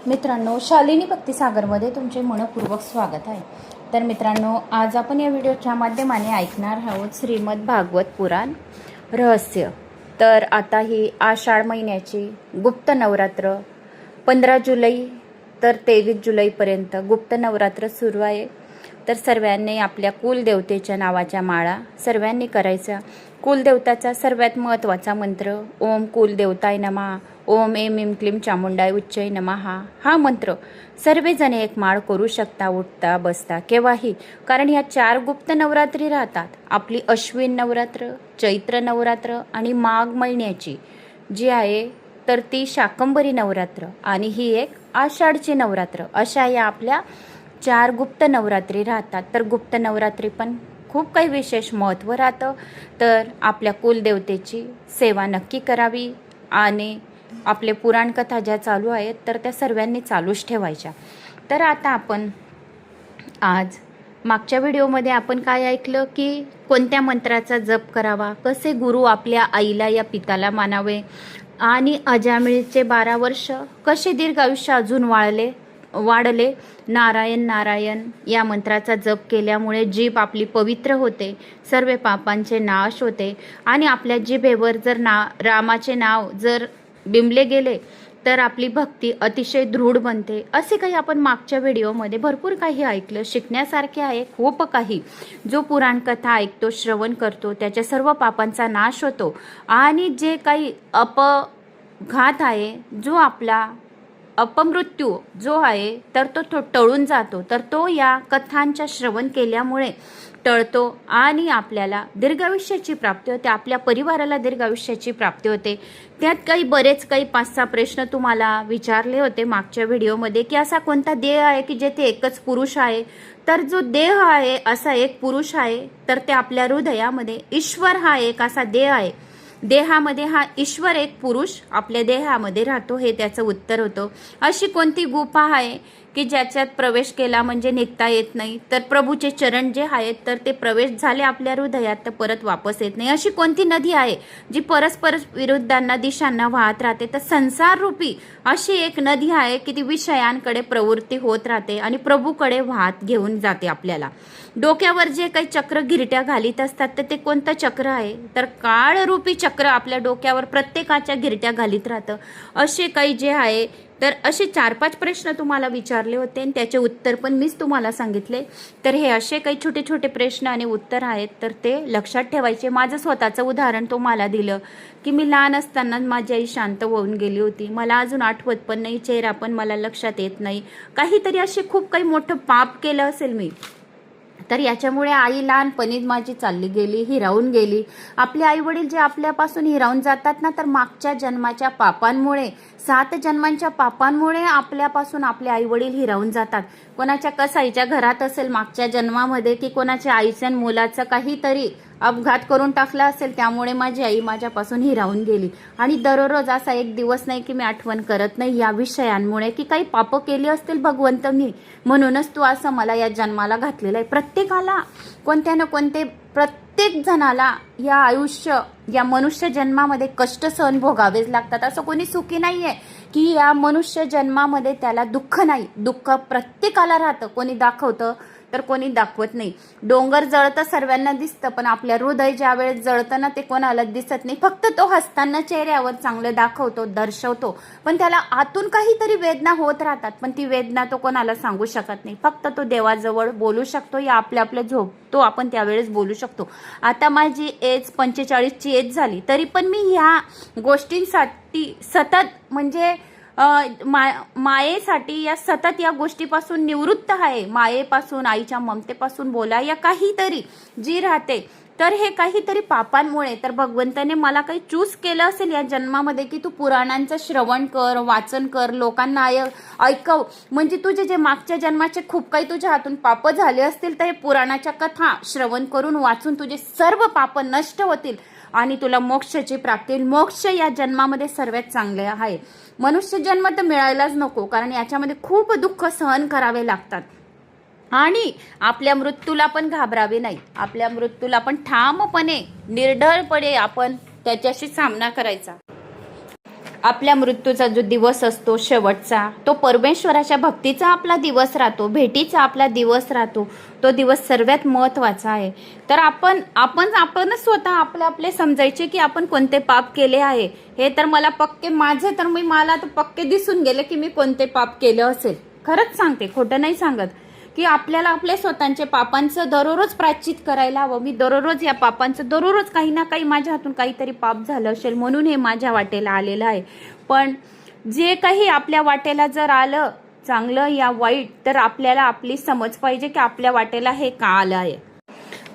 मित्रांनो, शालिनी भक्तिसागरमध्ये तुमचे मनपूर्वक स्वागत आहे। तर मित्रांनो, आज आपण या व्हिडिओच्या माध्यमाने ऐकणार आहोत श्रीमद भागवत पुराण रहस्य। तर आता ही आषाढ महिन्याची गुप्त नवरात्र 15 जुलै तर 23 जुलैपर्यंत गुप्त नवरात्र सुरू आहे। तर सर्वांनी आपल्या कुलदेवतेच्या नावाच्या माळा सर्वांनी करायचा। कुलदेवताचा सर्वात महत्त्वाचा मंत्र ओम कुलदेवताय नमः, ओम ऐं ऐं क्लीं चामुंडाय उच्चै नमः हा मंत्र सर्वजण एक माळ करू शकता, उठता बसता केव्हाही। कारण ह्या 4 गुप्त नवरात्री राहतात। आपली अश्विन नवरात्र, चैत्र नवरात्र आणि माघ महिन्याची जी आहे तर ती शाकंभरी नवरात्र आणि ही एक आषाढची नवरात्र, अशा या आपल्या 4 गुप्त नवरात्री राहतात। तर गुप्त नवरात्री पण खूप काही विशेष महत्त्व राहतं। तर आपल्या कुलदेवतेची सेवा नक्की करावी आणि आपले पुराण कथा ज्या चालू आहेत तर त्या सर्वांनी चालूच ठेवायच्या। तर आता आपण आज मागच्या व्हिडिओमध्ये आपण काय ऐकलं की कोणत्या मंत्राचा जप करावा, कसे गुरु आपल्या आईला या पिताला मानावे आणि अजामिळचे 12 वर्ष कसे दीर्घ आयुष्य अजून वाढले। नारायण नारायण या मंत्राचा जप केल्यामुळे जीभ आपली पवित्र होते, सर्व पापांचे नाश होते आणि आपल्या जिभेवर जर रामाचे नाव जर बिंबले गेले तर आपली भक्ती अतिशय दृढ बनते। असे काही आपण मागच्या व्हिडिओमध्ये भरपूर काही ऐकलं, शिकण्यासारखे आहे खूप काही। जो पुराण कथा ऐकतो, श्रवण करतो त्याच्या सर्व पापांचा नाश होतो आणि जे काही अपघात आहे, जो आपला अपमृत्यू जो आहे तर तो टळून जातो। तर तो या कथांच्या श्रवण केल्यामुळे टळतो आणि आपल्याला दीर्घायुष्याची प्राप्ती होते, आपल्या परिवाराला दीर्घायुष्याची प्राप्ती होते। त्यात बरेच काही 5-6 प्रश्न तुम्हाला विचारले होते मागच्या व्हिडिओमध्ये की असा कोणता देह आहे की जेथे एकच पुरुष आहे। तर जो देह आहे असा एक पुरुष आहे, तर ते आपल्या हृदयामध्ये ईश्वर हा एक असा देह आहे, देहामध्ये हा ईश्वर एक पुरुष आपल्या देहामध्ये राहतो, हे त्याचं उत्तर होतं। अशी कोणती गुफा आहे की ज्याच्यात प्रवेश केला म्हणजे निघता येत नाही, तर प्रभूचे चरण जे आहेत तर ते प्रवेश झाले आपल्या हृदयात तर परत वापस येत नाही। अशी कोणती नदी आहे जी परस्पर विरुद्धांना दिशांना वाहत राहते, तर संसार रूपी अशी एक नदी आहे की ती विषयांकडे प्रवृत्ती होत राहते आणि प्रभूकडे वाहत घेऊन जाते आपल्याला। डोक्यावर जे काही चक्र गिरट्या घालीत असतात तर ते कोणतं चक्र आहे, तर काळरूपी चक्र आपल्या डोक्यावर प्रत्येकाच्या गिरट्या घालीत राहतं। असे काही जे आहे तर असे 4-5 प्रश्न तुम्हाला विचारले होते आणि त्याचे उत्तर पण मीच तुम्हाला सांगितले। तर हे असे काही छोटे छोटे प्रश्न आणि उत्तर आहेत, तर ते लक्षात ठेवायचे। माझं स्वतःचं उदाहरण तुम्हाला दिलं की मी लहान असताना माझी आई शांत होऊन गेली होती, मला अजून आठवत पण नाही, चेहरा पण मला लक्षात येत नाही, काहीतरी असे खूप काही मोठं पाप केलं असेल मी। तर याच्यामुळे आई लहानपणीच माझी चालली गेली, हिरावून गेली। आपले आई वडील जे आपल्यापासून हिरावून जातात ना, तर मागच्या जन्माच्या पापांमुळे 7 जन्मांच्या पापांमुळे आपल्यापासून आपले आई वडील हिरावून जातात। कोणाच्या कसाईच्या घरात असेल मागच्या जन्मामध्ये की कोणाच्या आईच्या मुलाचं काहीतरी अपघात करून टाकला असेल, त्यामुळे माझी आई माझ्यापासून हिरावून गेली। आणि दररोज असा एक दिवस नाही की मी आठवण करत नाही या विषयांमुळे की काही पाप केली असतील भगवंतांनी, म्हणूनच तू असं मला या जन्माला घातलेलं आहे। प्रत्येकाला कोणत्या ना कोणते प्रत्येक जणाला या आयुष्य या मनुष्य जन्मामध्ये कष्ट सहन भोगावेच लागतात। असं कोणी सुखी नाहीये की या मनुष्य जन्मामध्ये त्याला दुःख नाही, दुःख प्रत्येकाला राहतं, कोणी दाखवतं तर कोणी दाखवत नाही। डोंगर जळतं सर्वांना दिसतं, पण आपल्या हृदय ज्या वेळेस जळतं ना ते कोणाला दिसत नाही। फक्त तो हसताना चेहऱ्यावर चांगलं दाखवतो, दर्शवतो, पण त्याला आतून काहीतरी वेदना होत राहतात, पण ती वेदना तो कोणाला सांगू शकत नाही। फक्त तो देवाजवळ बोलू शकतो या आपल्या झोपतो आपण त्यावेळेस बोलू शकतो। आता माझी एज 45ची एज झाली तरी पण मी ह्या गोष्टींसाठी सतत म्हणजे मायेसाठी या सतत या गोष्टीपासून निवृत्त आहे। मायेपासून, आईच्या ममतेपासून बोला या काहीतरी जी राहते, तर हे काहीतरी पापांमुळे तर भगवंताने मला काही चूज केलं असेल या जन्मामध्ये की तू पुराणांचं श्रवण कर, वाचन कर, लोकांना ऐकव, म्हणजे तुझे जे मागच्या जन्माचे खूप काही तुझ्या हातून पाप झाले असतील तर हे पुराणाच्या कथा श्रवण करून वाचून तुझे सर्व पाप नष्ट होतील आणि तुला मोक्षाची प्राप्ती होईल। मोक्ष या जन्मामध्ये सर्वात चांगले आहे। मनुष्य जन्म तर मिळायलाच नको, कारण याच्यामध्ये खूप दुःख सहन करावे लागतात आणि आपल्या मृत्यूला पण घाबरावे नाही। आपल्या मृत्यूला पण ठामपणे निर्ढळपणे आपण त्याच्याशी सामना करायचा। आपल्या मृत्यूचा जो दिवस असतो शेवटचा, तो परमेश्वराच्या भक्तीचा आपला दिवस राहतो, भेटीचा आपला दिवस राहतो. तो दिवस सर्वात महत्त्वाचा आहे. तर आपणच स्वतः आपले समजायचे की आपण कोणते पाप केले आहे. हे तर मला पक्के मला तर पक्के दिसून गेले की मी कोणते पाप केलं असेल. खरंच सांगते, खोटं नाही सांगत, की आपल्याला आपल्या स्वतःच्या पापांचं दररोज प्रायश्चित करायला हवं. मी दररोज या पापांचं दररोज काही ना काही माझ्या हातून काहीतरी पाप झालं असेल म्हणून हे माझ्या वाटेला आलेलं आहे. पण जे काही आपल्या वाटेला जर आलं, चांगलं या वाईट, तर आपल्याला आपली समज पाहिजे की आपल्या वाटेला हे का आलं आहे.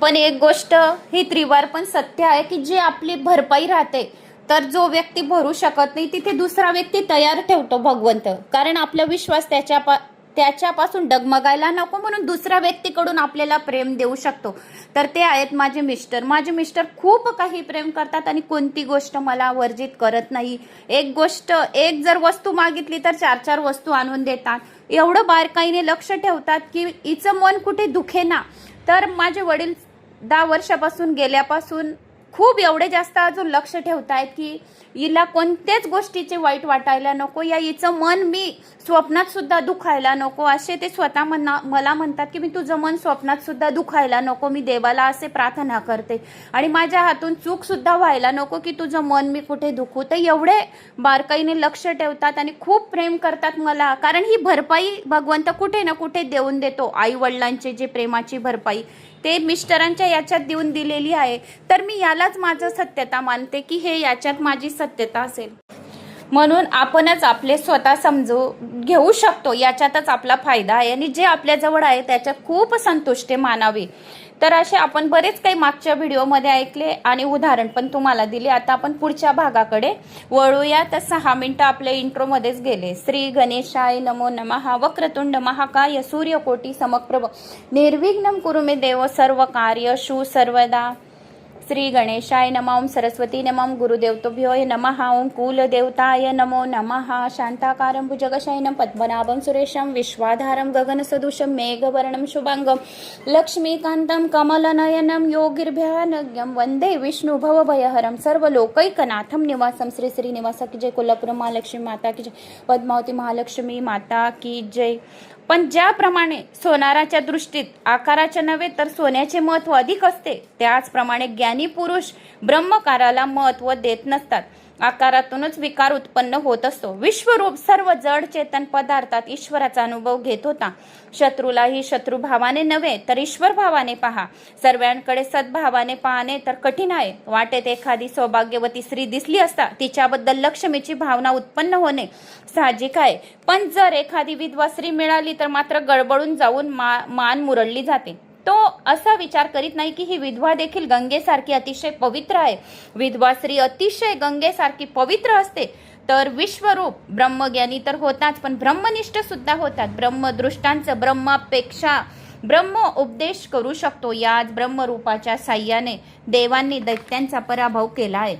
पण एक गोष्ट ही त्रिवार पण सत्य आहे की जे आपली भरपाई राहते, तर जो व्यक्ती भरू शकत नाही तिथे दुसरा व्यक्ती तयार ठेवतो भगवंत. कारण आपला विश्वास त्याच्यापासून डगमगायला नको म्हणून दुसऱ्या व्यक्तीकडून आपल्याला प्रेम देऊ शकतो. तर ते आहेत माझे मिस्टर खूप काही प्रेम करतात आणि कोणती गोष्ट मला वर्जित करत नाही. एक जर वस्तू मागितली तर 4 वस्तू आणून देतात. एवढं बारकाईने लक्ष ठेवतात की हिचं मन कुठे दुखेना. तर माझे वडील 10 वर्षापासून गेल्यापासून खूप एवढे जास्त अजून लक्ष ठेवतायत की हिला कोणत्याच गोष्टीचे वाईट वाटायला नको, या हिचं मन मी स्वप्नात सुद्धा दुखायला नको. असे ते स्वतः मला म्हणतात की मी तुझं मन स्वप्नात सुद्धा दुखायला नको. मी देवाला असे प्रार्थना करते आणि माझ्या हातून चूक सुद्धा व्हायला नको की तुझं मन मी कुठे दुखू. तर एवढे बारकाईने लक्ष ठेवतात आणि खूप प्रेम करतात मला. कारण ही भरपाई भगवंत कुठे ना कुठे देऊन देतो. आई वडिलांचे जे प्रेमाची भरपाई ते मिस्टरांच्या याच्यात देऊन दिलेली आहे. तर मी यालाच माझं सत्यता मानते की हे याच्यात माझी सत्यता असेल. म्हणून आपणच आपले स्वतः समजून घेऊ शकतो, याच्यातच आपला फायदा आहे आणि जे आपल्या जवळ आहे त्याच्यात खूप संतुष्टी मानावी. तर असे आपण बरेच काही मागच्या व्हिडिओमध्ये ऐकले आणि उदाहरण पण तुम्हाला दिले. आता आपण पुढच्या भागाकडे वळूया. तर 6 मिनिटं आपल्या इंट्रोमध्येच गेले. श्री गणेशाय नमो नमः. वक्रतुंड महाकाय सूर्यकोटी समप्रभ निर्विघ्नं कुरु मे देव सर्व कार्येषु सर्वदा. श्री गणेशाय नमः. ओम सरस्वती नमः. गुरुदेवतोभ्यो नमः. ओम कुलदेवताय नमो नमः. शांताकारं भुजगशयनं पद्मनाभं सुरेशं विश्वाधारं गगनसदृशं मेघवर्णं शुभांगं लक्ष्मीकान्तं कमलनयनं योगिर्भयानघ्यं वन्दे विष्णु भवभयहरं सर्वलोकैकनाथं निवासं. श्री श्रीनिवास की जय. कोल्हापूर महालक्ष्मी माता की जय. पद्मावती महालक्ष्मी माता की जय. पण ज्याप्रमाणे सोनाराच्या दृष्टीत आकाराच्या नव्हे तर सोन्याचे महत्व अधिक असते, त्याचप्रमाणे ज्ञानी पुरुष ब्रह्मकाराला महत्व देत नसतात. आकारातूनच विकार उत्पन्न होत असतो. विश्वरूप सर्व जड चेतन पदार्थात ईश्वराचा अनुभव घेत होता. शत्रूलाही शत्रुभावाने नव्हे तर ईश्वर भावाने पहा. सर्वांकडे सद्भावाने पाहणे तर कठीण आहे. वाटेत एखादी सौभाग्यवती स्त्री दिसली असता तिच्याबद्दल लक्ष्मीची भावना उत्पन्न होणे साहजिक आहे. पण जर एखादी विधवा स्त्री मिळाली तर मात्र गडबडून जाऊन मान मुरडली जाते. तो असा विचार करीत नाही की ही विधवा देखील गंगेसारखी अतिशय पवित्र आहे. विधवा स्त्री अतिशय गंगेसारखी पवित्र असते. तर विश्वरूप ब्रह्मज्ञानी तर होताच, पण ब्रह्मनिष्ठ सुद्धा होतात. ब्रह्मदृष्टांचं ब्रह्मापेक्षा ब्रह्म उपदेश करू शकतो. याच ब्रह्मरूपाच्या साह्याने देवांनी दैत्यांचा पराभव केला आहे.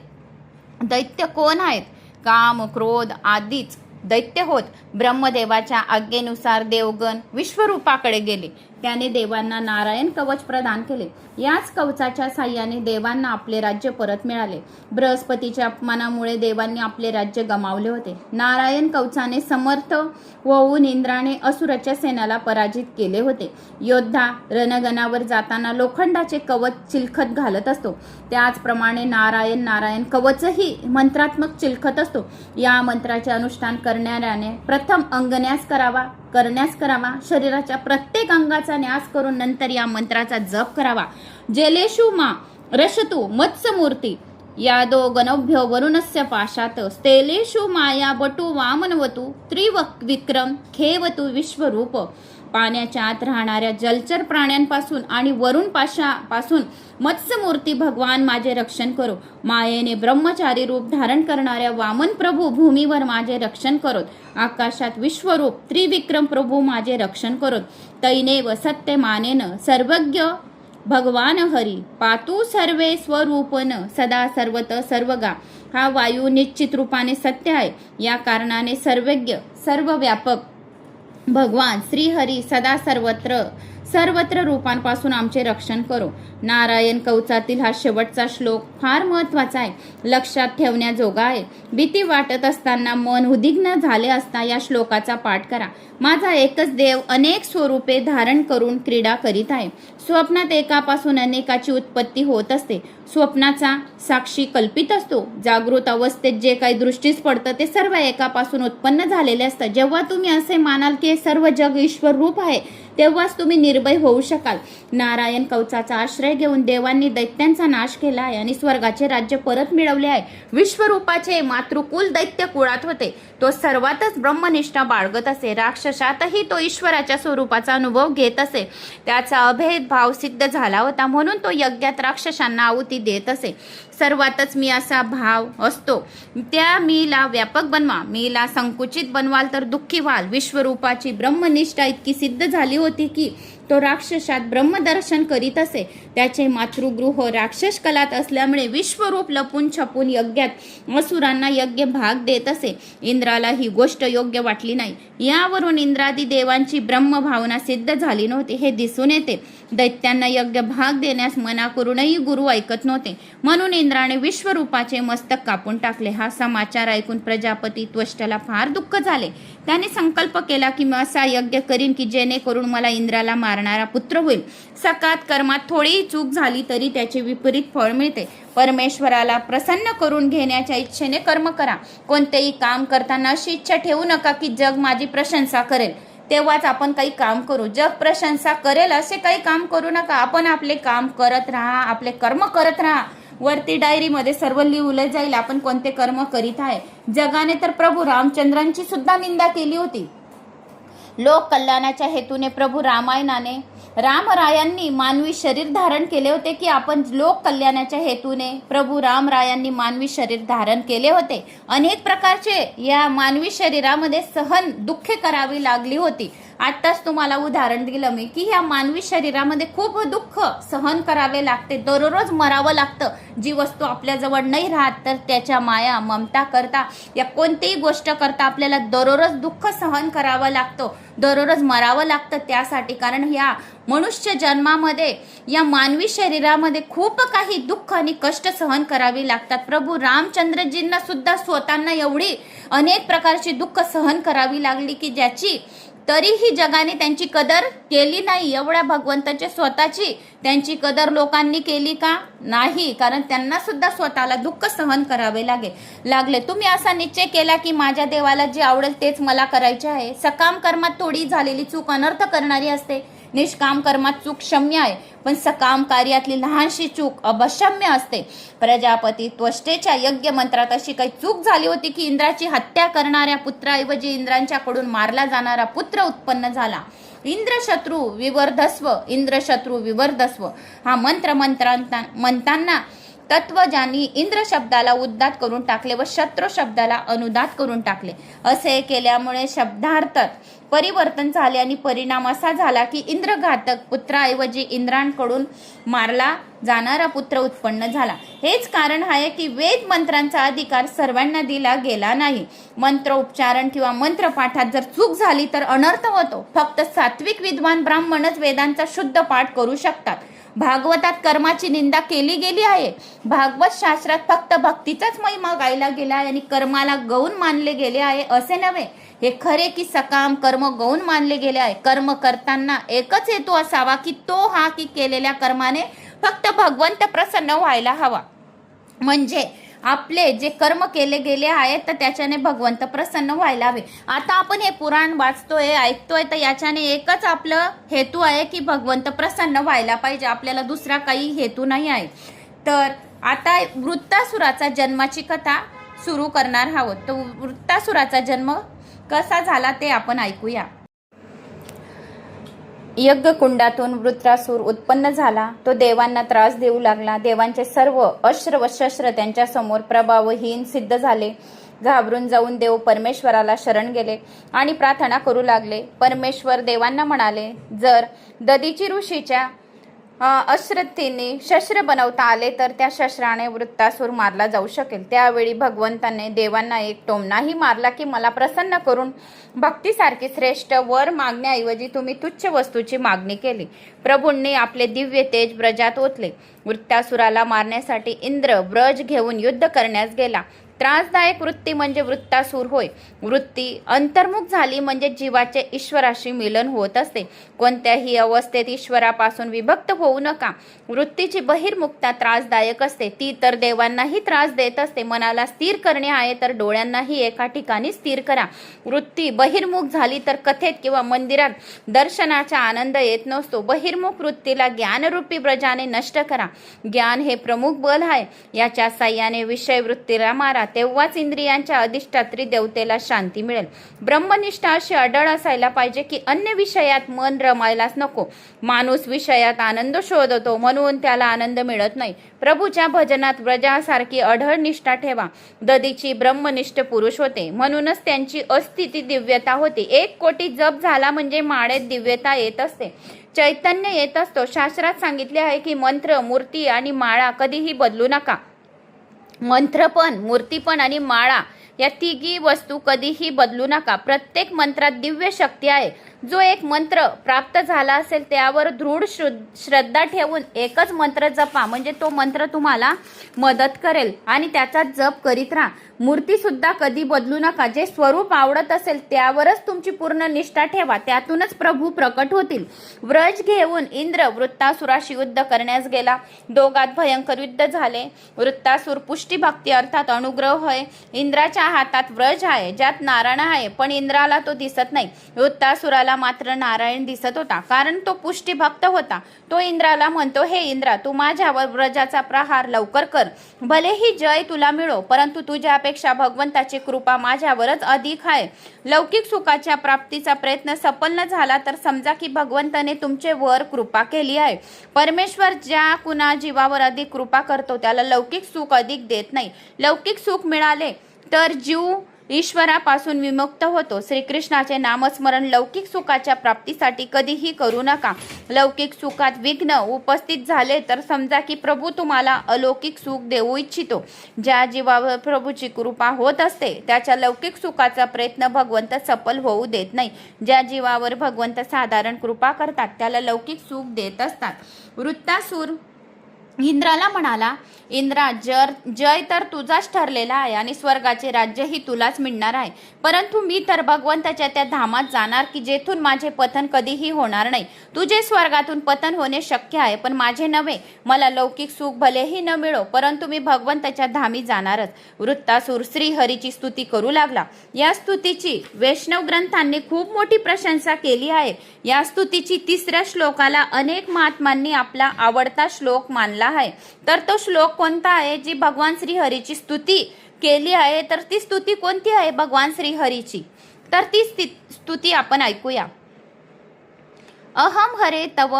दैत्य कोण आहेत? काम क्रोध आदीच दैत्य होत. ब्रह्मदेवाच्या आज्ञेनुसार देवगण विश्वरूपाकडे गेले. त्याने देवांना नारायण कवच प्रदान केले. याच कवचाच्या साह्याने देवांना आपले राज्य परत मिळाले. बृहस्पतीच्या अपमानामुळे देवांनी आपले राज्य गमावले होते. नारायण कवचाने समर्थ होऊन इंद्राने असुराच्या सेनाला पराजित केले होते. योद्धा रणगणावर जाताना लोखंडाचे कवच चिलखत घालत असतो. त्याचप्रमाणे नारायण कवचही मंत्रात्मक चिलखत असतो. या मंत्राचे अनुष्ठान करणाऱ्याने प्रथम अंगन्यास करावा. शरीराच्या प्रत्येक अंगाचा न्यास करून नंतर या मंत्राचा जप करावा. जलेषु मा रशतु मत्स्यमूर्ती यादो गणभ्यो वरुणस्य पाशात स्तेलेषु माया बटू वामनवतु त्रिविक्रम खेवतु विश्वरूप. पाण्याच्या आत राहणाऱ्या जलचर प्राण्यांपासून आणि वरुण पाशापासून मत्स्यमूर्ती भगवान माझे रक्षण करो. मायेने ब्रह्मचारी रूप धारण करणाऱ्या वामन प्रभू भूमीवर माझे रक्षण करोत. आकाशात विश्वरूप त्रिविक्रम प्रभू माझे रक्षण करोत. तैनेव सत्य मानेन सर्वज्ञ भगवान हरी पातू सर्वे स्वरूपन सदा सर्वत सर्वगा. हा वायू निश्चित रूपाने सत्य आहे. या कारणाने सर्वज्ञ सर्वव्यापक भगवान श्रीहरी सदा सर्वत्र सर्वत्र रूपांपासून आमचे रक्षण करो. नारायण कवचातील हा शेवटचा श्लोक फार महत्वाचा आहे, लक्षात ठेवण्याजोगा आहे. भीती वाटत असताना, मन उद्विग्न झाले असता या श्लोकाचा पाठ करा. माझा एकच देव अनेक स्वरूपे धारण करून क्रीडा करीत आहे. स्वप्नात एकापासून अनेकाची उत्पत्ती होत असते. स्वप्नाचा साक्षी कल्पित असतो. जागृत अवस्थेत जे काही दृष्टीस पडतं ते सर्व एकापासून उत्पन्न झालेले असतं. जेव्हा तुम्ही असे मानाल की सर्व जग ईश्वर रूप आहे, तेव्हाच तुम्ही निर्भय होऊ शकाल. नारायण कवचाचा आश्रय घेऊन देवांनी दैत्यांचा नाश केला आहे आणि स्वर्गाचे राज्य परत मिळवले आहे. विश्वरूपाचे मातृकुल दैत्य कुळात होते. तो सर्वातच ब्रह्मनिष्ठा बाळगत असे. राक्षसातही तो ईश्वराच्या स्वरूपाचा अनुभव घेत असे. त्याचा अभेद भाव सिद्ध झाला होता, म्हणून तो यज्ञात राक्षसांना आहुती देत असे. सर्वातच मी असा भाव असतो. त्या मीला व्यापक बनवा. मीला संकुचित बनवाल तर दुःखी व्हाल. विश्वरूपाची ब्रह्मनिष्ठा इतकी सिद्ध झाली होती की तो राक्षसात ब्रह्मदर्शन करीत असे. त्याचे मातृगृह राक्षस कलात असल्यामुळे विश्वरूप लपून छपून यज्ञात असुरांना यज्ञ भाग देत असे. इंद्राला ही गोष्ट योग्य वाटली नाही. यावरून इंद्रादी देवांची ब्रह्मभावना सिद्ध झाली नव्हती हे दिसून येते. दैत्यांना यज्ञ भाग देण्यास मना करूनही गुरु ऐकत नव्हते, म्हणून इंद्राने विश्वरूपाचे मस्तक कापून टाकले. हा समाचार ऐकून प्रजापती त्वष्टाला फार दुःख झाले. त्याने संकल्प केला की मी असा यज्ञ करीन की जेणेकरून मला इंद्राला मारणारा पुत्र होईल. सकात कर्मात थोडीही चूक झाली तरी त्याचे विपरीत फळ मिळते. परमेश्वराला प्रसन्न करून घेण्याच्या इच्छेने कर्म करा. कोणतेही काम करताना अशी इच्छा ठेवू नका की जग माझी प्रशंसा करेल, तेव्हाच आपण काही काम करू. जग प्रशंसा करेल असे काही काम करू नका. आपण आपले काम करत राहा, आपले कर्म करत राहा. वरती डायरीमध्ये सर्व लिहिलं जाईल आपण कोणते कर्म करीत आहे. जगाने तर प्रभू रामचंद्रांची सुद्धा निंदा केली होती. लोक कल्याणाच्या हेतूने प्रभू रामरायांनी मानवी शरीर धारण केले होते की आपण लोक कल्याणाच्या हेतूने प्रभू रामरायांनी मानवी शरीर धारण केले होते. अनेक प्रकारचे या मानवी शरीरामध्ये सहन दुःखे करावी लागली होती. आत्ताच तुम्हाला उदाहरण दिलं मी की ह्या मानवी शरीरामध्ये खूप दुःख सहन करावे लागते. दररोज मरावं लागतं. जी वस्तू आपल्याजवळ नाही राहत तर त्याच्या माया ममता करता या कोणतीही गोष्ट करता आपल्याला दररोज दुःख सहन करावं लागतं, दररोज मरावं लागतं त्यासाठी. कारण ह्या मनुष्य जन्मामध्ये या मानवी शरीरामध्ये खूप काही दुःख आणि कष्ट सहन करावी लागतात. प्रभू रामचंद्रजींना सुद्धा स्वतःना एवढी अनेक प्रकारची दुःख सहन करावी लागली की ज्याची तरीही जगाने त्यांची कदर केली नाही. एवढ्या भगवंताच्या स्वतःची त्यांची कदर लोकांनी केली का? नाही. कारण त्यांना सुद्धा स्वतःला दुःख सहन करावे लागले. तुम्ही असा निश्चय केला की माझ्या देवाला जे आवडेल तेच मला करायचे आहे. सकाम कर्मात थोडी झालेली चूक अनर्थ करणारी असते. निष्काम कर्मात चूक क्षम्य आहे, पण सकाम कार्यातली लहानशी चूक अवक्षम्य असते. प्रजापती त्वष्टेच्या यज्ञ मंत्रात अशी काही चूक झाली होती की इंद्राची हत्या करणाऱ्या पुत्राऐवजी इंद्रांच्याकडून मारला जाणारा पुत्र उत्पन्न झाला. इंद्रशत्रू विवर्धस्व हा मंत्र म्हणताना तत्वज्ञानी इंद्र शब्दाला उद्दात करून टाकले व शत्रू शब्दाला अनुदात करून टाकले. असे केल्यामुळे शब्दार्थात परिवर्तन झाले आणि परिणाम असा झाला की इंद्रघातक पुत्राऐवजी इंद्रांकडून मारला जाणारा पुत्र उत्पन्न झाला. हेच कारण आहे की वेद मंत्रांचा अधिकार सर्वांना दिला गेला नाही. मंत्र उच्चारण किंवा मंत्रपाठात जर चूक झाली तर अनर्थ होतो. फक्त सात्विक विद्वान ब्राह्मणच वेदांचा शुद्ध पाठ करू शकतात. भागवतात कर्माची निंदा केली गेली आहे. भागवत शास्त्रात फक्त भक्तीचाच महिमा गायला गेला आहे आणि कर्माला गौण मानले गेले आहे असे नव्हे. हे खरे की सकाम कर्म गौण मानले गेले आहे. कर्म करताना एकच हेतू असावा की तो हा की केलेल्या कर्माने फक्त भगवंत प्रसन्न व्हायला हवा. म्हणजे आपले जे कर्म केले गेले आहेत तर त्याच्याने भगवंत प्रसन्न व्हायला हवे. आता आपण हे पुराण वाचतोय ऐकतोय तर याच्याने एकच आपलं हेतू आहे की भगवंत प्रसन्न व्हायला पाहिजे. आपल्याला दुसरा काही हेतू नाही आहे. तर आता वृत्तासुराचा जन्माची कथा सुरू करणार आहोत. तो वृत्तासुराचा जन्म कसा झाला ते आपण ऐकूया. यज्ञकुंडातून वृत्रासूर उत्पन्न झाला. तो देवांना त्रास देऊ लागला. देवांचे सर्व अस्त्र व शस्त्र त्यांच्या समोर प्रभावहीन सिद्ध झाले. घाबरून जाऊन देव परमेश्वराला शरण गेले आणि प्रार्थना करू लागले. परमेश्वर देवांना म्हणाले, जर ददीची ऋषीच्या अश्रद्धेने शस्त्र बनवता आले तर त्या शस्त्राने वृत्तासूर मारला जाऊ शकेल। त्यावेळी भगवंताने देवांना एक टोमणाही मारला की मला प्रसन्न करून भक्तीसारखी श्रेष्ठ वर मागण्याऐवजी तुम्ही तुच्छ वस्तूची मागणी केली। प्रभूंनी आपले दिव्य तेज ब्रजात ओतले। वृत्तासुराला मारण्यासाठी इंद्र ब्रज घेऊन युद्ध करण्यास गेला। त्रासदायक वृत्ती म्हणजे वृत्तासूर होय। वृत्ती अंतर्मुख झाली म्हणजे जीवाचे ईश्वराशी मिलन होत असते। कोणत्याही अवस्थेत ईश्वरापासून विभक्त होऊ नका। वृत्तीची बहिर्मुखता त्रासदायक असते, ती तर देवांनाही त्रास देत असते। मनाला स्थिर करणे आहे तर डोळ्यांनाही एका ठिकाणी स्थिर करा। वृत्ती बहिर्मुख झाली तर कथेत किंवा मंदिरात दर्शनाचा आनंद येत नसतो। बहिर्मुख वृत्तीला ज्ञानरूपी ब्रजाने नष्ट करा। ज्ञान हे प्रमुख बल आहे, याच्या साह्याने विषय वृत्तीला मारा, तेव्हाच इंद्रियांच्या अधिष्ठात्री देवतेला शांती मिळेल। ब्रह्मनिष्ठा अशी अडळ असायला पाहिजे की अन्य विषयात मन रमायलाच नको। माणूस विषयात आनंद शोधतो म्हणून त्याला आनंद मिळत नाही। प्रभूच्या भजनात व्रजासारखी अढळ निष्ठा ठेवा। ददीची ब्रह्मनिष्ठ पुरुष होते म्हणूनच त्यांची अस्थिती दिव्यता होती। 1 कोटी जप झाला म्हणजे माळेत दिव्यता येत असते, चैतन्य येत असतो। शास्त्रात सांगितले आहे की मंत्र, मूर्ती आणि माळा कधीही बदलू नका। मंत्र पण, मूर्ती पण आणि माळा या तिघी वस्तू कधीही बदलू नका। प्रत्येक मंत्रात दिव्य शक्ती आहे। जो एक मंत्र प्राप्त झाला असेल त्यावर दृढ श्रद्धा ठेवून एकच मंत्र जपा, म्हणजे तो मंत्र तुम्हाला मदत करेल आणि त्याचा जप करीत राहा। मूर्ती सुद्धा कधी बदलू नका। जे स्वरूप आवडत असेल त्यावरच तुमची पूर्ण निष्ठा ठेवा, त्यातूनच प्रभू प्रकट होतील। व्रज घेऊन इंद्र वृत्तासुराशी युद्ध करण्यास गेला। दोघात भयंकर युद्ध झाले। वृत्तासुर पुष्टी भक्ती अर्थात अनुग्रह होय। इंद्राच्या हातात व्रज आहे ज्यात नारायण आहे, पण इंद्राला तो दिसत नाही। वृत्तासुराला मात्र नारायण दिसत होता, कारण तो पुष्टी भक्त होता। तो इंद्राला म्हणतो, हे इंद्रा, तू माझ्यावर व्रजाचा प्रहार लवकर कर। भलेही जय तुला मिळो, परंतु तुझ्यापेक्षा भगवंताची कृपा माझ्यावरच अधिक आहे। लौकिक सुखाच्या प्राप्तीचा प्रयत्न सफल न झाला तर समजा की भगवंताने तुमचे वर कृपा केली आहे। परमेश्वर ज्या कुणा जीवावर अधिक कृपा करतो त्याला लौकिक सुख अधिक देत नाही। लौकिक सुख मिळाले तर जीव ईश्वरापासून विमुक्त होतो। श्रीकृष्णाचे नामस्मरण लौकिक सुखाच्या प्राप्तीसाठी कधीही करू नका। लौकिक सुखात विघ्न उपस्थित झाले तर समजा की प्रभू तुम्हाला अलौकिक सुख देऊ इच्छितो। ज्या जीवावर प्रभूची कृपा होत असते त्याच्या लौकिक सुखाचा प्रयत्न भगवंत सफल होऊ देत नाही। ज्या जीवावर भगवंत साधारण कृपा करतात त्याला लौकिक सुख देत असतात। वृत्तासूर इंद्राला म्हणाला, इंद्रा, जय तर तुझाच ठरलेला आहे आणि स्वर्गाचे राज्यही तुलाच मिळणार आहे, परंतु मी तर भगवंताच्या त्या धामात जाणार की जेथून माझे पतन कधीही होणार नाही। तुझे स्वर्गातून पतन होणे शक्य आहे पण माझे नव्हे। मला लौकिक सुख भलेही न मिळो, परंतु मी भगवंताच्या धामी जाणारच। वृत्तासूर श्रीहरीची स्तुती करू लागला। या स्तुतीची वैष्णव ग्रंथांनी खूप मोठी प्रशंसा केली आहे। या स्तुतीची 3ऱ्या श्लोकाला अनेक महात्मांनी आपला आवडता श्लोक मानला आहे। तर तो श्लोक कोणता आहे? जी भगवान श्रीहरीची स्तुती केली आहे, तर ती स्तुती कोणती आहे भगवान श्रीहरीची? तर ती स्तुती आपण ऐकूया। अहम हरे तव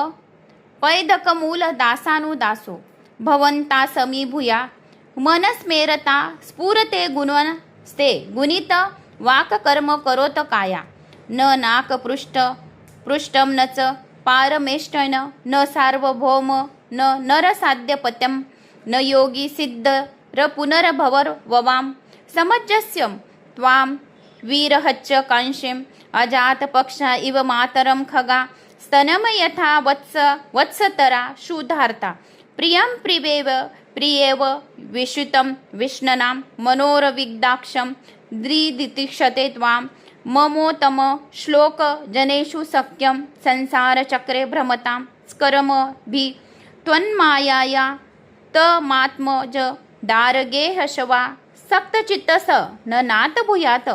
पैदकमूल दासानुदासो भवंता समीभूया मनस्मेरता स्फुरते गुणवस्ते गुणित वाक कर्म करोत काया न नाक पृष्ठम नच पारमेष्टन न सार्वभौम न नरसाध्यपत्यम न योगी सिद्ध र पुनर्भवर ववाम समज्जस्यम त्वाम वीरहच्च कांशीम अजात पक्षा इव मातरम खगा स्तनम यथा वत्सतरा शुधार्ता प्रियम प्रियेव विश्रुतम विष्णनाम मनोरविग्दाक्षम द्रिदितिक्षते त्वाम ममोतम श्लोक जनेषु सख्यम संसार चक्रे भ्रमताम स्करम भी त्वन्मायाया तमात्मज दारगेह शवा सक्तचित्तस न नात भूयात।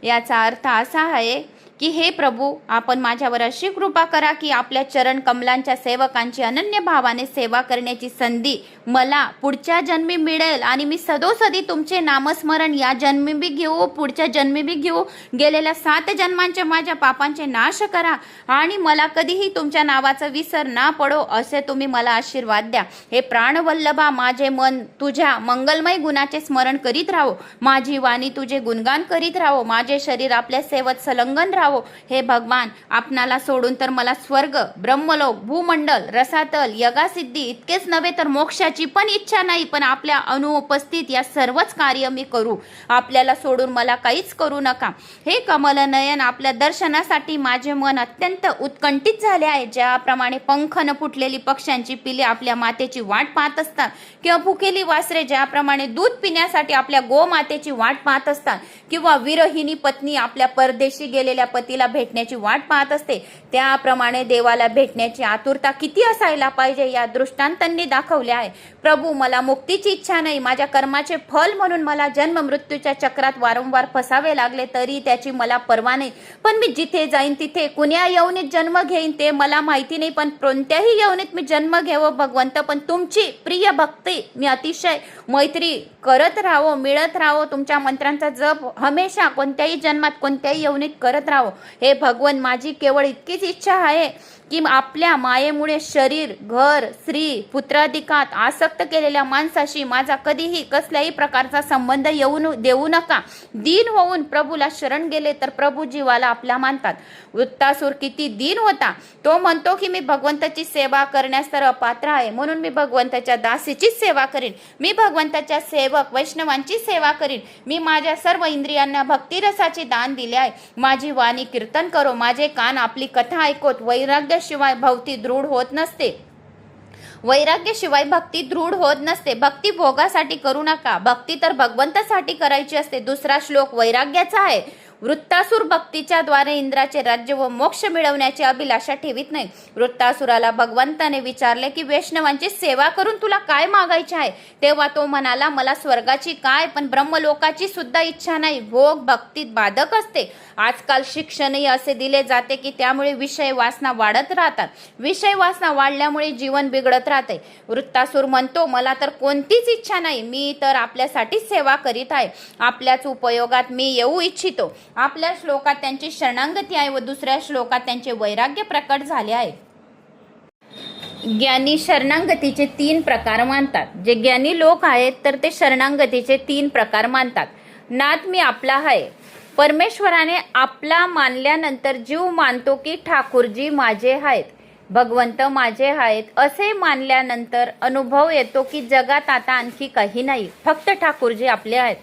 याचा अर्थ असा आहे की हे प्रभू, आपण माझ्यावर अशी कृपा करा की आपल्या चरण कमलांच्या सेवकांची अनन्य भावाने सेवा करण्याची संधी मला पुढच्या जन्मी मिळेल आणि मी सदोसदी तुमचे नामस्मरण या जन्मी बी घेऊ, पुढच्या जन्मी बी घेऊ। गेलेल्या 7 जन्मांच्या माझ्या पापांचे नाश करा आणि मला कधीही तुमच्या नावाचा विसर ना पडो असे तुम्ही मला आशीर्वाद द्या। हे प्राणवल्लभा, माझे मन तुझ्या मंगलमय गुणाचे स्मरण करीत राहो, माझी वाणी तुझे गुणगान करीत राहो, माझे शरीर आपल्या सेवेत संलग्न राहो राहावं. हे भगवान, आपणाला सोडून तर मला स्वर्ग, ब्रह्मलोक, भूमंडल, रसातल, यगासिद्धी इतकेच नव्हे तर मोक्षाची पण इच्छा नाही. पण आपल्या अनुपस्थित या सर्वच कार्य मी करू. आपल्याला सोडून मला काहीच करू नका. हे कमलनयन, आपल्या दर्शनासाठी माझे मन अत्यंत उत्कंठित झाले आहे. ज्याप्रमाणे पंख न फुटलेली पक्ष्यांची पिले आपल्या मातेची वाट पाहत असतात, किंवा भुकेली वासरे ज्याप्रमाणे दूध पिण्यासाठी आपल्या गोमातेची वाट पाहत असतात, किंवा विरहिणी पत्नी आपल्या परदेशी गेलेल्या पतीला भेटण्याची वाट पाहत असते, त्याप्रमाणे देवाला भेटण्याची आतुरता किती असायला पाहिजे या दृष्टांतांनी दाखवले आहे. प्रभू, मला मुक्तीची इच्छा नाही. माझ्या कर्माचे फल म्हणून मला जन्म मृत्यूच्या चक्रात वारंवार फसावे लागले तरी त्याची मला पर्वा नाही. पण मी जिथे जाईन तिथे कुण्या यवनीत जन्म घेईन ते मला माहिती नाही. पण कोणत्याही यवनीत मी जन्म घेवं भगवंत, पण तुमची प्रिय भक्ती मी अतिशय मैत्री करत राहावो, मिळत राहावो. तुमच्या मंत्रांचा जप हमेशा कोणत्याही जन्मात कोणत्याही यवनीत करत राहावो. हे भगवन, माझी केवळ इतकीच इच्छा आहे की आपल्या मायेमुळे शरीर, घर, स्त्री, पुत्राधिकात आसक्त केलेल्या माणसाशी माझा कधीही कसल्याही प्रकारचा संबंध देऊ नका. दीन होऊन प्रभूला शरण गेले तर प्रभू जीवाला आपला मानतात. वृत्तासूर किती दीन होता. तो म्हणतो की मी भगवंताची सेवा करण्यास तर अपात्र आहे, म्हणून मी भगवंताच्या दासीचीच सेवा करीन. मी भगवंताच्या सेवक वैष्णवांची सेवा करीन. मी माझ्या सर्व इंद्रियांना भक्तिरसाचे दान दिले आहे. माझी वाणी कीर्तन करो, माझे कान आपली कथा ऐकोत. वैराग्याशिवाय भक्ती दृढ होत नसते. वैराग्याशिवाय भक्ती दृढ होत नसते. भक्ती भोगासाठी करू नका, भक्ती तर भगवंतासाठी करायची असते. दुसरा श्लोक वैराग्याचा आहे. वृत्तासूर भक्तीच्या द्वारे इंद्राचे राज्य व मोक्ष मिळवण्याची अभिलाषा ठेवीत नाही. वृत्तासुराला भगवंताने विचारले की वैष्णवांची सेवा करून तुला काय मागायचे आहे? तेव्हा तो म्हणाला, मला स्वर्गाची काय पण ब्रह्मलोकाची सुद्धा इच्छा नाही. भोग भक्तीत बाधक असते. आजकाल शिक्षणही असे दिले जाते की त्यामुळे विषय वासना वाढत राहतात. विषय वासना वाढल्यामुळे जीवन बिघडत राहते. वृत्तासूर म्हणतो, मला तर कोणतीच इच्छा नाही. मी तर आपल्यासाठीच सेवा करीत आहे. आपल्याच उपयोगात मी येऊ इच्छितो. आपल्या श्लोकात त्यांची शरणागती आहे व दुसऱ्या श्लोकात त्यांचे वैराग्य प्रकट झाले आहे. ज्ञानी शरणागतीचे 3 प्रकार मानतात. जे ज्ञानी लोक आहेत तर ते शरणागतीचे 3 प्रकार मानतात. नाथ मी आपला आहे. परमेश्वराने आपला मानल्यानंतर जीव मानतो की ठाकूरजी माझे आहेत, भगवंत माझे आहेत. असे मानल्यानंतर अनुभव येतो की जगात आता आणखी काही नाही, फक्त ठाकूरजी आपले आहेत.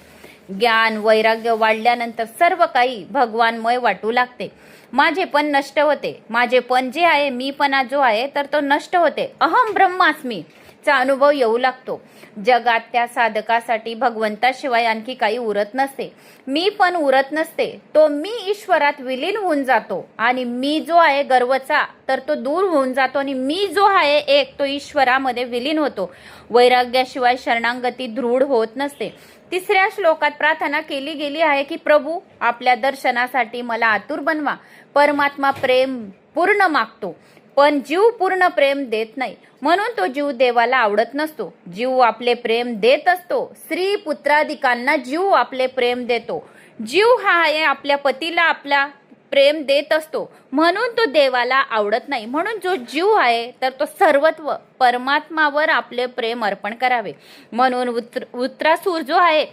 ज्ञान वैराग्य वाढल्यानंतर सर्व काही भगवानमय वाटू लागते. माझे पण नष्ट होते. माझे पण जे आहे, मीपणा जो आहे तर तो नष्ट होते. अहम ब्रह्मास्मी चा अनुभव येऊ लागतो. जगात त्या साधकासाठी भगवंताशिवाय आणखी काही उरत नसते. मी पण उरत नसते. तो मी ईश्वरात विलीन होऊन जातो आणि मी जो आहे गर्वचा तर तो दूर होऊन जातो आणि मी जो आहे एक तो ईश्वरामध्ये विलीन होतो. वैराग्याशिवाय शरणागती दृढ होत नसते. 3ऱ्या श्लोकात प्रार्थना केली गेली आहे की प्रभू, आपल्या दर्शनासाठी मला आतुर बनवा. परमात्मा प्रेम पूर्ण मागतो, पण जीव पूर्ण प्रेम देत नाही, म्हणून तो जीव देवाला आवडत नसतो. जीव आपले प्रेम देत असतो. स्त्री पुत्राधिकांना जीव आपले प्रेम देतो. जीव हा आहे आपल्या पतीला आपला प्रेम देत असतो, म्हणून तो देवाला आवडत नाही. म्हणून जो जीव आहे तर तो सर्वत्व परमात्मावर आपले प्रेम अर्पण करावे. म्हणून वृत्रासूर जो आहे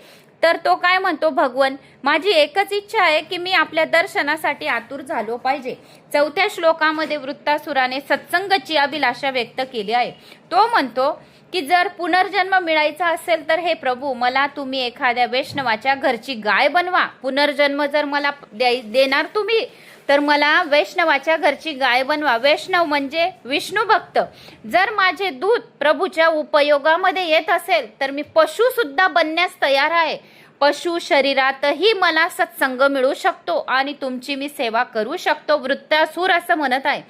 तर तो काय म्हणतो, भगवन माझी एकच इच्छा आहे की मी आपल्या दर्शनासाठी आतुर झालो पाहिजे. 4थ्या श्लोकामध्ये वृत्तासुराने सत्संगाची अभिलाषा व्यक्त केली आहे. तो म्हणतो की जर पुनर्जन्म मिळायचा असेल तर हे प्रभू, मला तुम्ही एखाद्या वैष्णवाच्या घरची गाय बनवा. पुनर्जन्म जर मला देणार तुम्ही तर मला वैष्णवाच्या घरची गाय बनवा. वैष्णव म्हणजे विष्णू भक्त. जर माझे दूध प्रभूच्या उपयोगामध्ये येत असेल तर मी पशु सुद्धा बनण्यास तयार आहे. पशु शरीरातही मला सत्संग मिळू शकतो आणि तुमची मी सेवा करू शकतो. वृत्तासूर असं म्हणत आहे.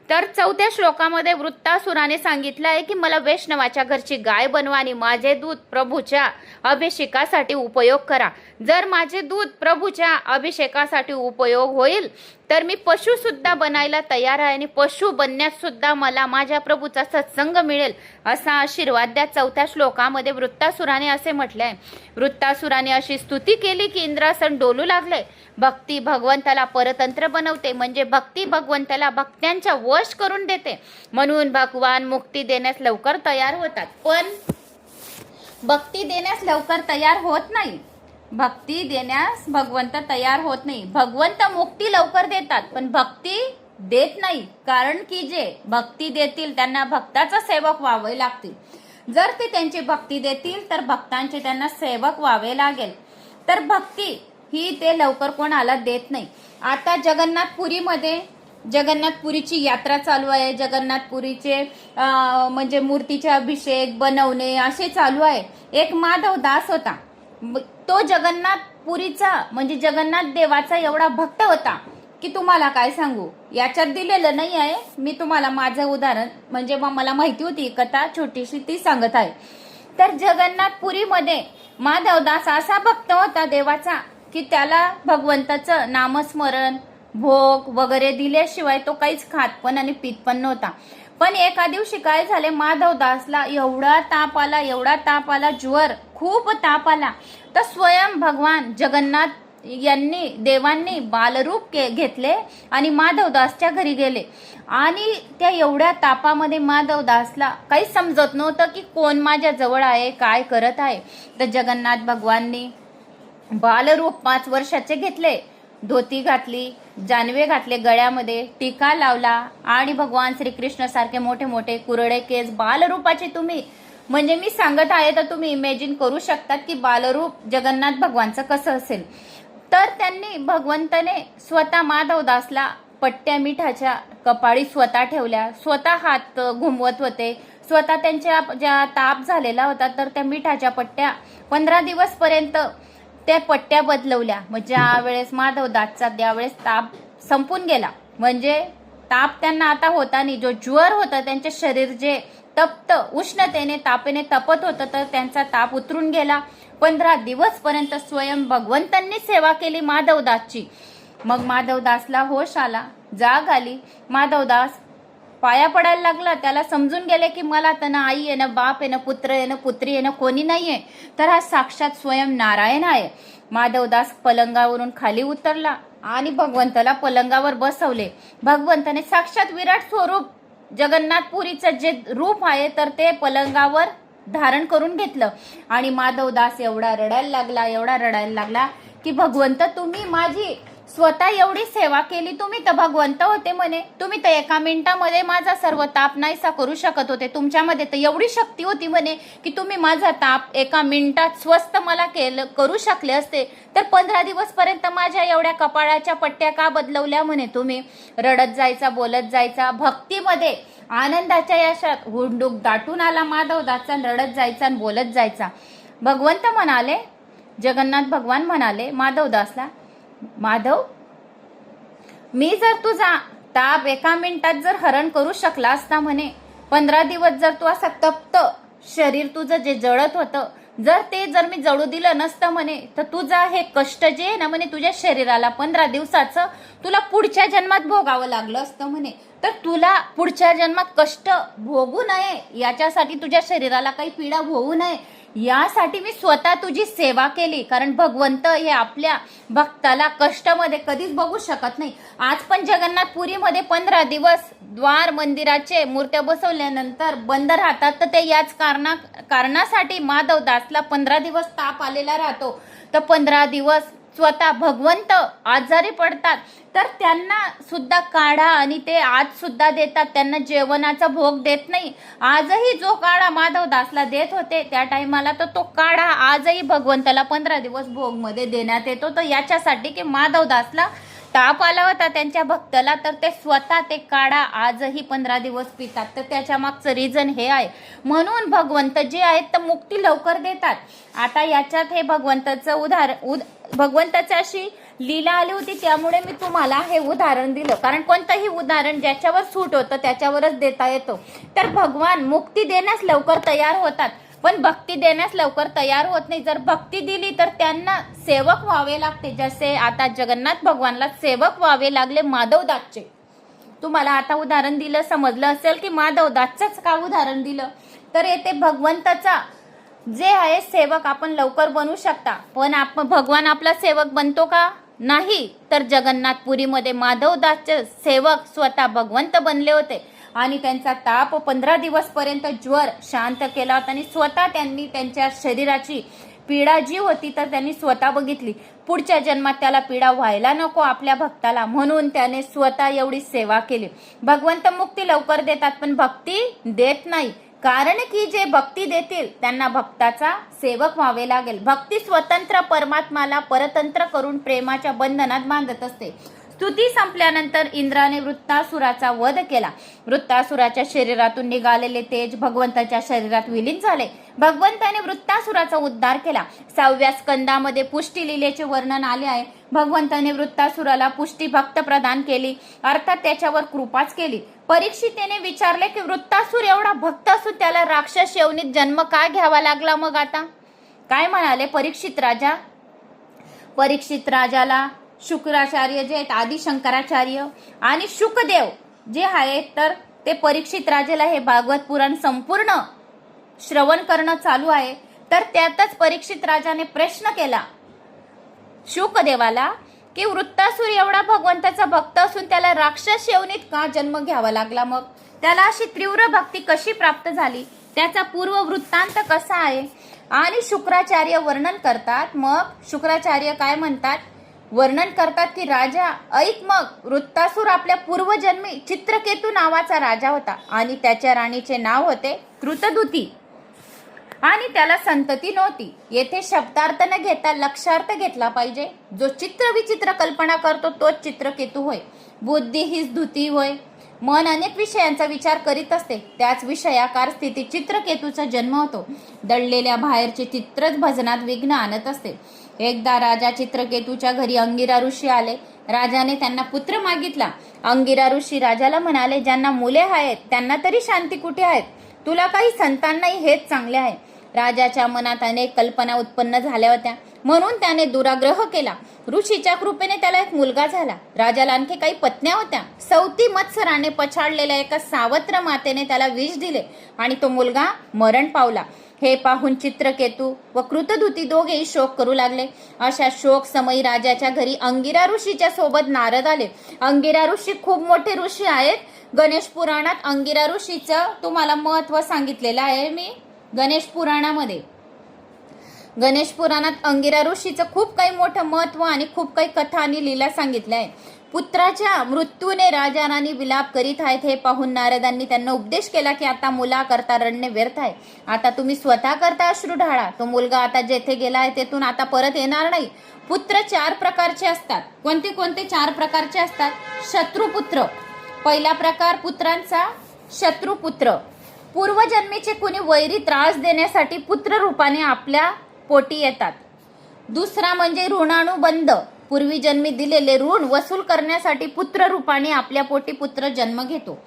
तर 4थ्या श्लोकामध्ये वृत्तासुराने सांगितलं आहे की मला वैष्णवाच्या घरची गाय बनवा आणि माझे दूध प्रभूच्या अभिषेकासाठी उपयोग करा. जर माझे दूध प्रभूच्या अभिषेकासाठी उपयोग होईल तर मी पशु सुद्धा बनायला तयार आहे आणि पशु बनण्यात सुद्धा मला माझ्या प्रभूचा सत्संग मिळेल असा आशीर्वाद द्या. 4थ्या श्लोकामध्ये वृत्तासुराने असे म्हटले आहे. वृत्तासुराने अशी स्तुती केली की इंद्रासन डोलू लागले. भक्ती भगवंताला परतंत्र बनवते, म्हणजे भक्ती भगवंताला भक्त्यांच्या वश करून देते. म्हणून भगवान मुक्ती देण्यास लवकर तयार होतात, पण भक्ती देण्यास लवकर तयार होत नाही. भक्ती देण्यास भगवंत तयार होत नाही. भगवंत मुक्ती लवकर देतात पण भक्ती देत नाही. कारण की जे भक्ती देतील त्यांना भक्ताचा सेवक व्हावे लागतील. जर ते त्यांची भक्ती देतील तर भक्तांचे त्यांना सेवक व्हावे लागेल. तर भक्ती ही ते लवकर कोणाला देत नाही. आता जगन्नाथपुरीमध्ये जगन्नाथपुरीची यात्रा चालू आहे. जगन्नाथपुरीचे म्हणजे मूर्तीचे अभिषेक बनवणे असे चालू आहे. एक माधव दास होता. तो जगन्नाथपुरीचा म्हणजे जगन्नाथ देवाचा एवढा भक्त होता की तुम्हाला काय सांगू. याच्यात दिलेलं नाही आहे. मी तुम्हाला माझं उदाहरण म्हणजे मला माहिती होती कथा छोटीशी ती सांगत आहे. तर जगन्नाथपुरीमध्ये माधवदास असा भक्त होता देवाचा की त्याला भगवंताचं नामस्मरण भोग वगैरे दिल्याशिवाय तो काहीच खात पण आणि पित पण नव्हता. पण एका दिवशी काय झाले, माधवदासला एवढा ताप आला, एवढा ताप आला, ज्वर खूप ताप आला. तर स्वयं भगवान जगन्नाथ यांनी देवांनी बालरूप घेतले आणि माधवदासच्या घरी गेले. आणि त्या एवढ्या तापामध्ये माधवदासला काही समजत नव्हतं की कोण माझ्या जवळ आहे, काय करत आहे. तर जगन्नाथ भगवाननी बालरूप 5 वर्षाचे घेतले, धोती घातली, जानवे घातले, गळ्यामध्ये टीका लावला आणि भगवान श्रीकृष्ण सारखे मोठे मोठे कुरळे केस बालरूपाचे तुम्ही म्हणजे मी सांगत आहे तर तुम्ही इमॅजिन करू शकतात की बालरूप जगन्नाथ भगवानचं कसं असेल. तर त्यांनी भगवंताने स्वतः माधवदासला पट्ट्या मिठाच्या कपाळी स्वतः ठेवल्या, स्वतः हात घुमवत होते, स्वतः त्यांच्या ज्या ताप झालेला होता तर त्या मिठाच्या पट्ट्या 15 दिवस पर्यंत त्या पट्ट्या बदलवल्या. म्हणजे ज्या वेळेस माधवदासचा त्यावेळेस ताप संपून गेला, म्हणजे ताप त्यांना आता होता नाही, जो ज्वर होता त्यांचे शरीर जे तप्त उष्णतेने तापेने तपत होतं तर त्यांचा ताप उतरून गेला. 15 दिवस पर्यंत स्वयं भगवंतांनी सेवा केली माधवदासची. मग माधवदासला होश आला, जाग आली. माधवदास पाया पडायला लागला. त्याला समजून गेले की मला तर ना आई आहे, ना बाप आहे, ना पुत्र आहे, ना पुत्री आहे, ना कोणी नाहीये, तर हा साक्षात स्वयं नारायण आहे. माधवदास पलंगावरून खाली उतरला आणि भगवंताला पलंगावर बसवले. भगवंताने साक्षात विराट स्वरूप जगन्नाथपुरीचं जे रूप आहे तर ते पलंगावर धारण करून घेतलं. आणि माधवदास एवढा रडायला लागला की भगवंत तुम्ही माझी स्वतः एवढी सेवा केली, तुम्ही तर भगवंत होते म्हणे, तुम्ही तर एका मिनिटामध्ये माझा सर्व ताप नाहीसा करू शकत होते, तुमच्यामध्ये तर एवढी शक्ती होती म्हणे की तुम्ही माझा ताप एका मिनिटात स्वस्थ मला करू शकले असते, तर 15 दिवस पर्यंत माझ्या एवढ्या कपाळाच्या पट्ट्या का बदलवल्या म्हणे. तुम्ही रडत जायचा, बोलत जायचा, भक्तीमध्ये आनंदाच्या यशात हुंडूक दाटून आला माधवदासचा, रडत जायचा आणि बोलत जायचा. भगवंत म्हणाले, जगन्नाथ भगवान म्हणाले माधवदासला, माधव मी जर तुझा ताप एका मिनिटात जर हरण करू शकला असता म्हणे, 15 दिवस जर तू असा तप्त शरीर तुझं जे जळत होतं जर मी जळू दिलं नसतं म्हणे, तर तुझा हे कष्ट जे आहे ना म्हणे तुझ्या शरीराला 15 दिवसाचं तुला पुढच्या जन्मात भोगावं लागलं असतं म्हणे. तर तुला पुढच्या जन्मात कष्ट भोगू नये, याच्यासाठी तुझ्या शरीराला काही पीडा होऊ नये, यासाठी मी स्वतः तुझी सेवा केली. कारण भगवंत हे आपल्या भक्ताला कष्टामध्ये कधीच बघू शकत नाही. आज पण जगन्नाथपुरीमध्ये 15 दिवस द्वार मंदिराचे मूर्त्या बसवल्यानंतर बंद राहतात, तर ते याच कारणासाठी माधवदासला 15 दिवस ताप आलेला राहतो. तर 15 दिवस स्वतः भगवंत आजारी पडतात तर त्यांना सुद्धा काढा आणि ते आज सुद्धा देतात, त्यांना जेवणाचा भोग देत नाही. आजही जो काढा माधवदासला देत होते त्या टाइमाला तर तो काढा आजही भगवंताला 15 दिवस भोग मध्ये देण्यात येतो. तर याच्यासाठी की माधवदासला ताप आला होता त्यांच्या भक्ताला, तर ते स्वतः ते काढा आजही 15 दिवस पितात. तर त्याच्या मागचं रिझन हे आहे. म्हणून भगवंत जे आहेत तर मुक्ती लवकर देतात. आता याच्यात हे भगवंताचं उदाहरण भगवंताची अशी लीला आली होती, त्यामुळे मी तुम्हाला हे उदाहरण दिलं. कारण कोणतंही उदाहरण ज्याच्यावर सूट होतं त्याच्यावरच देता येतो. तर भगवान मुक्ती देण्यास लवकर तयार होतात पण भक्ती देण्यास लवकर तयार होत नाही. जर भक्ती दिली तर त्यांना सेवक व्हावे लागते. जसे आता जगन्नाथ भगवानला सेवक व्हावे लागले माधवदासचे. तुम्हाला आता उदाहरण दिलं, समजलं असेल की माधवदासच का उदाहरण दिलं. तर येथे भगवंताचा जे आहे सेवक आपण लवकर बनू शकता, पण आपण भगवान आपला सेवक बनतो का? नाही. तर जगन्नाथपुरीमध्ये माधवदासचे सेवक स्वतः भगवंत बनले होते आणि त्यांचा ताप 15 दिवस पर्यंत ज्वर शांत केला होता आणि स्वतः त्यांनी त्यांच्या शरीराची पीडा जी होती तर त्यांनी स्वतः बघितली. पुढच्या जन्मात त्याला पीडा व्हायला नको आपल्या भक्ताला, म्हणून त्याने स्वतः एवढी सेवा केली. भगवंत मुक्ती लवकर देतात पण भक्ती देत नाही, कारण की जे भक्ती देतील त्यांना भक्ताचा सेवक व्हावे लागेल. भक्ती स्वतंत्र परमात्माला परतंत्र करून प्रेमाच्या बंधनात बांधत असते. स्तुती संपल्यानंतर इंद्राने वृत्तासुराचा वध केला. वृत्तासुराच्या शरीरातून निघालेले तेज भगवंताच्या शरीरात विलीन झाले. भगवंताने वृत्तासुराचा उद्धार केला. 6व्या स्कंदामध्ये पुष्टी लीलेचे वर्णन आले आहे. भगवंताने वृत्तासुराला पुष्टी भक्त प्रदान केली, अर्थात त्याच्यावर कृपाच केली. परीक्षितेने विचारले की वृत्तासुर एवढा भक्त असून त्याला राक्षस योनीत जन्म का घ्यावा लागला मग आता? काय म्हणाले परीक्षित राजाला शुक्राचार्य जे आहेत, आदि शंकराचार्य आणि शुकदेव जे आहेत, तर ते परीक्षित राजाला हे भागवत पुराण संपूर्ण श्रवण करणं चालू आहे. तर त्यातच परीक्षित राजाने प्रश्न केला शुकदेवाला की वृत्तासुर एवढा भगवंताचा भक्त असून त्याला राक्षस योनीत का जन्म घ्यावा लागला? मग त्याला अशी तीव्र भक्ती कशी प्राप्त झाली? त्याचा पूर्व वृत्तांत कसा आहे? आणि शुक्राचार्य वर्णन करतात. मग शुक्राचार्य काय म्हणतात? वर्णन करतात की राजा ऐक, मग वृत्तासुर आपल्या पूर्वजन्मी चित्रकेतू नावाचा राजा होता आणि त्याच्या राणीचे नाव होते कृतदुती आणि त्याला संतती नव्हती. येथे शब्दार्थ न घेता लक्षार्थ घेतला पाहिजे. जो चित्र विचित्र कल्पना करतो तोच चित्रकेतू होय. बुद्धी हीच धुती होय. मन अनेक विषयांचा विचार करीत असते, त्याच विषयाकार स्थितीत चित्रकेतूचा जन्म होतो. दडलेल्या बाहेरचे चित्रच भजनात विघ्न आणत असते. एकदा राजा चित्रकेतूच्या घरी अंगिरा ऋषी आले. राजाने त्यांना पुत्र मागितला. अंगिरा ऋषी राजाला म्हणाले, ज्यांना मुले आहेत त्यांना तरी शांती कुठे आहेत? तुला काही संतान नाही हेच चांगले आहे. राजाच्या मनात अनेक कल्पना उत्पन्न झाल्या होत्या, म्हणून त्याने दुराग्रह केला. ऋषीच्या कृपेने त्याला एक मुलगा झाला. राजाला आणखी काही पत्न्या होत्या. सौती मत्सराने पछाडलेल्या एका सावत्र मातेने त्याला विष दिले आणि तो मुलगा मरण पावला. हे पाहून चित्रकेतू व कृतदुती दोघेही शोक करू लागले. अशा शोक समयी राजाच्या घरी अंगिरा ऋषीच्या सोबत नारद आले. अंगिरा ऋषी खूप मोठे ऋषी आहेत. गणेश पुराणात अंगिरा ऋषीचं तुम्हाला महत्व सांगितलेलं आहे मी. गणेश पुराणात अंगिरा ऋषीचं खूप काही मोठं महत्व आणि खूप काही कथा आणि लीला सांगितल्या आहे. पुत्राच्या मृत्यूने राजा राणी विलाप करीत आहेत. हे पाहून नारदांनी त्यांना उपदेश केला की आता मुलाकरता रडणे व्यर्थ आहे. आता तुम्ही स्वतः करता अश्रू ढाळा. तो मुलगा आता जेथे गेला आहे तेथून आता परत येणार नाही. पुत्र 4 प्रकारचे असतात. कोणते कोणते 4 प्रकारचे असतात? शत्रुपुत्र. पहिला प्रकार पुत्रांचा शत्रुपुत्र. पूर्वजन्मीचे कुणी वैरी त्रास देण्यासाठी पुत्र रूपाने आपल्या पोटी येतात. दुसरा म्हणजे ऋणानुबंध. पूर्वी जन्मी दिलेले ऋण वसूल करण्यासाठी पुत्र रूपाने आपल्या पोटी पुत्र जन्म घेतो.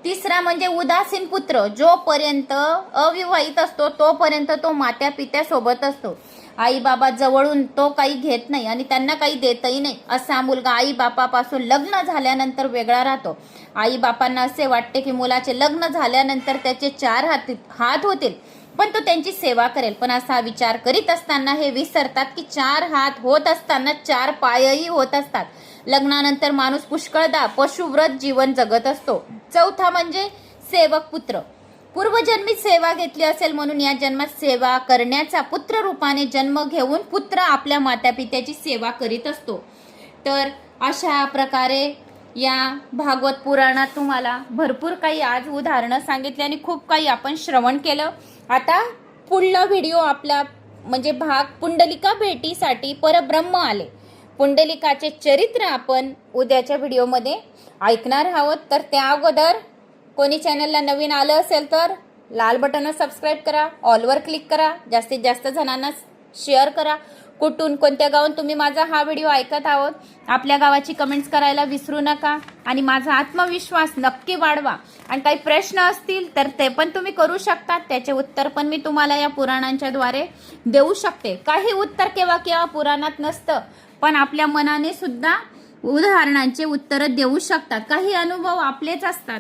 तिसरा म्हणजे उदासीन पुत्र. जोपर्यंत अविवाहित असतो तोपर्यंत तो मात्या पित्यासोबत असतो. आई बाबा जवळून तो काही घेत नाही आणि त्यांना काही देतही नाही. असा मुलगा आई बापापासून लग्न झाल्यानंतर वेगळा राहतो. आई बापांना असे वाटते की मुलाचे लग्न झाल्यानंतर त्याचे 4 हात होतील पण तो त्यांची सेवा करेल. पण असा विचार करीत असताना हे विसरतात की 4 हात होत असताना 4 पायही होत असतात. लग्नानंतर माणूस पुष्कळदा पशुव्रत जीवन जगत असतो. चौथा म्हणजे सेवक पुत्र. पूर्वजन्मी सेवा घेतली असेल म्हणून या जन्मात सेवा करण्याचा पुत्र रूपाने जन्म घेऊन पुत्र आपल्या मातापित्याची सेवा करीत असतो. तर अशा प्रकारे या भागवत पुराणात तुम्हाला भरपूर काही आज उदाहरणं सांगितली आणि खूप काही आपण श्रवण केलं. आता पुढला व्हिडिओ आपला म्हणजे भाग पुंडलिका भेटीसाठी परब्रह्म आले. पुंडलिकाचे चरित्र आपण उद्याच्या व्हिडिओमध्ये ऐकणार आहोत. तर त्या अगोदर कोणी चॅनलला नवीन आलं असेल तर लाल बटनवर सबस्क्राईब करा, ऑलवर क्लिक करा, जास्तीत जास्त जणांना शेअर करा. कुठून कोणत्या गावात तुम्ही माझा हा व्हिडिओ ऐकत आहोत आपल्या गावाची कमेंट्स करायला विसरू नका. आणि माझा आत्मविश्वास नक्की वाढवा. आणि काही प्रश्न असतील तर ते पण तुम्ही करू शकता. त्याचे उत्तर पण मी तुम्हाला या पुराणांच्या द्वारे देऊ शकते. काही उत्तर केव्हा केव्हा पुराणात नसतं पण आपल्या मनाने सुद्धा उदाहरणांचे उत्तर देऊ शकतात. काही अनुभव आपलेच असतात.